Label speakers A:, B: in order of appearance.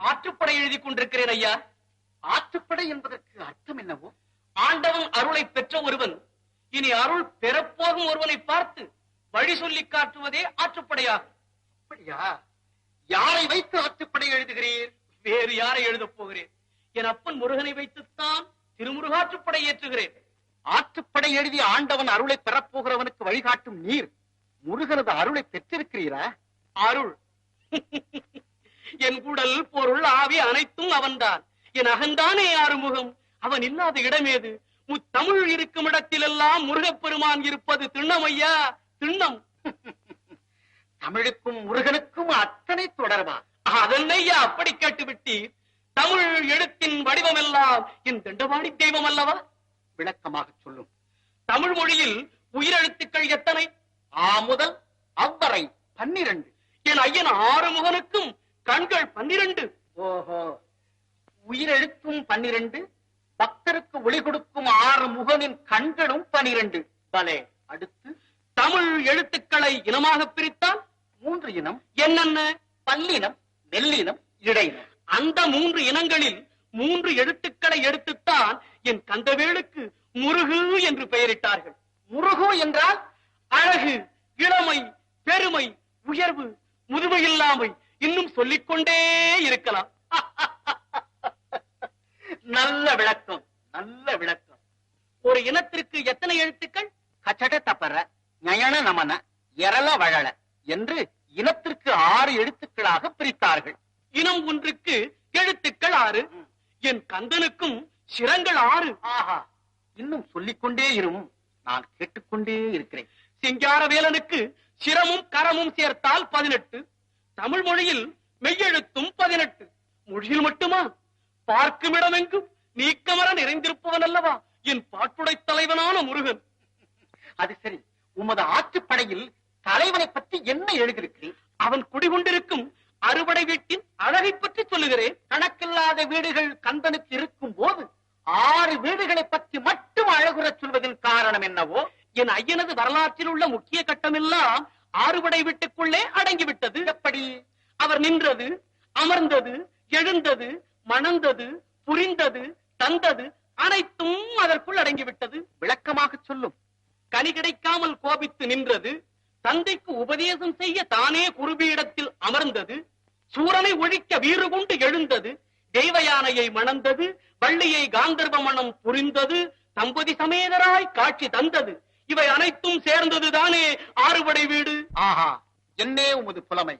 A: ஆற்றுப்படை எழுதி கொண்டிருக்கிறேன் ஐயா.
B: ஆற்றுப்படை என்பதற்கு அர்த்தம் என்னவோ?
A: ஆண்டவன் அருளை பெற்ற ஒருவன் இனி அருள் பெறப்போகும் ஒருவனை பார்த்து வழி சொல்லி காட்டுவதே ஆற்றுப்படையாகும்.
B: அப்படியா? யாரை வைத்து ஆற்றுப்படை எழுதுகிறீர்?
A: வேறு யாரை எழுதப் போகிறேன்? என் அப்பன் முருகனை வைத்துத்தான் திருமுருகாற்றுப்படை ஏற்றுகிறேன்.
B: ஆற்றுப்படை எழுதி ஆண்டவன் அருளை பெறப்போகிறவனுக்கு வழிகாட்டும் நீர் முருகனது அருளை பெற்றிருக்கிறீரா?
A: அருள் என் குடல் பொருள் ஆவி அனைத்தும் அவன்தான். என் அகந்தானே ஆறுமுகம். அவன் இல்லாத இடமேது? முத்தமிழ் இருக்கும் இடத்திலெல்லாம் முருகப்பெருமான் இருப்பது திண்ணம் ஐயா, திண்ணம்.
B: தமிழுக்கும் முருகனுக்கும் அத்தனை தொடர்பா?
A: அதனையா அப்படி கேட்டுவிட்டீர்? தமிழ் எழுத்தின் வடிவம் எல்லாம் என் தண்டவாணி தெய்வம் அல்லவா?
B: விளக்கமாக சொல்லும்.
A: தமிழ் மொழியில் உயிரெழுத்துக்கள் எத்தனை?
B: ஆ முதல் அவ்வரை 12.
A: என் ஐயன் ஆறுமுகனுக்கும் கண்கள் 12.
B: ஓஹோ, உயிரெழுத்தும் 12, பக்தருக்கு ஒளி கொடுக்கும் ஆறுமுகனின் கண்களும் 12. பலே. அடுத்து
A: தமிழ் எழுத்துக்களை இனமாக பிரித்தால்
B: 3 இனம்.
A: என்னென்ன?
B: பல்லினம், மெல்லினம், இடையினம்.
A: அந்த 3 இனங்களில் 3 எழுத்துக்களை எடுத்துத்தான் என் கந்தவேலுக்கு முருகு என்று பெயரிட்டார்கள்.
B: முருகு என்றால்
A: அழகு, இளமை, பெருமை, உயர்வு, முதுமை இல்லாமை, இன்னும் சொல்லிக்கொண்டே இருக்கலாம்.
B: நல்ல விளக்கம், நல்ல விளக்கம்.
A: ஒரு இனத்திற்கு எத்தனை எழுத்துக்கள்?
B: கச்சட தப்பற, ஞயன நமன, எரள வழல என்று இனத்திற்கு 6 எழுத்துக்களாக பிரித்தார்கள்.
A: இனம் ஒன்றுக்கு எழுத்துக்கள் 6. என் கந்தனுக்கும் சிரங்கள் 6.
B: ஆஹா, இன்னும் சொல்லிக்கொண்டே இரும், நான் கேட்டுக்கொண்டே இருக்கிறேன்.
A: சிங்காரவேலனுக்கு சிரமும் கரமும் சேர்த்தால் 18. தமிழ் மொழியில் மெய்யெழுத்தும் 18. மொழியில் மட்டுமா? பார்க்கும் இடமெங்கும் நீக்கமர நிறைந்திருப்பவன் அல்லவா என் பாட்டுடை தலைவனான முருகன்.
B: அது சரி, உமது ஆற்றுப்படையில் தலைவனை பற்றி என்ன எழுதியிருக்கிறேன்?
A: அவன் குடிகொண்டிருக்கும் அறுபடை வீட்டின் அழகை பற்றி சொல்லுகிறேன்.
B: கணக்கில்லாத வீடுகள் கந்தனுக்கு இருக்கும் போது 6 வீடுகளை பற்றி மட்டும் அழகுறச் சொல்வதன் காரணம் என்னவோ?
A: என் ஐயனது வரலாற்றில் உள்ள முக்கிய கட்டமெல்லாம் ஆறுபடை வீட்டுக்குள்ளே அடங்கிவிட்டது.
B: எப்படி?
A: அவர் நின்றது, அமர்ந்தது, எழுந்தது, மணந்தது, புரிந்தது, தந்தது அனைத்தும் அதற்குள் அடங்கிவிட்டது.
B: விளக்கமாக சொல்லும்.
A: கனி கிடைக்காமல் கோபித்து நின்றது, தந்தைக்கு உபதேசம் செய்ய தானே குருபீடத்தில் அமர்ந்தது, சூரனை ஒழிக்க வீறு கொண்டு எழுந்தது, தெய்வ யானையை மணந்தது, வள்ளியை காந்தர்வ மணம் புரிந்தது, தம்பதி சமேதராய் காட்சி தந்தது. இவை அனைத்தும் சேர்ந்தது தானே ஆறுபடை வீடு.
B: ஆஹா, என்னே உமது புலமை!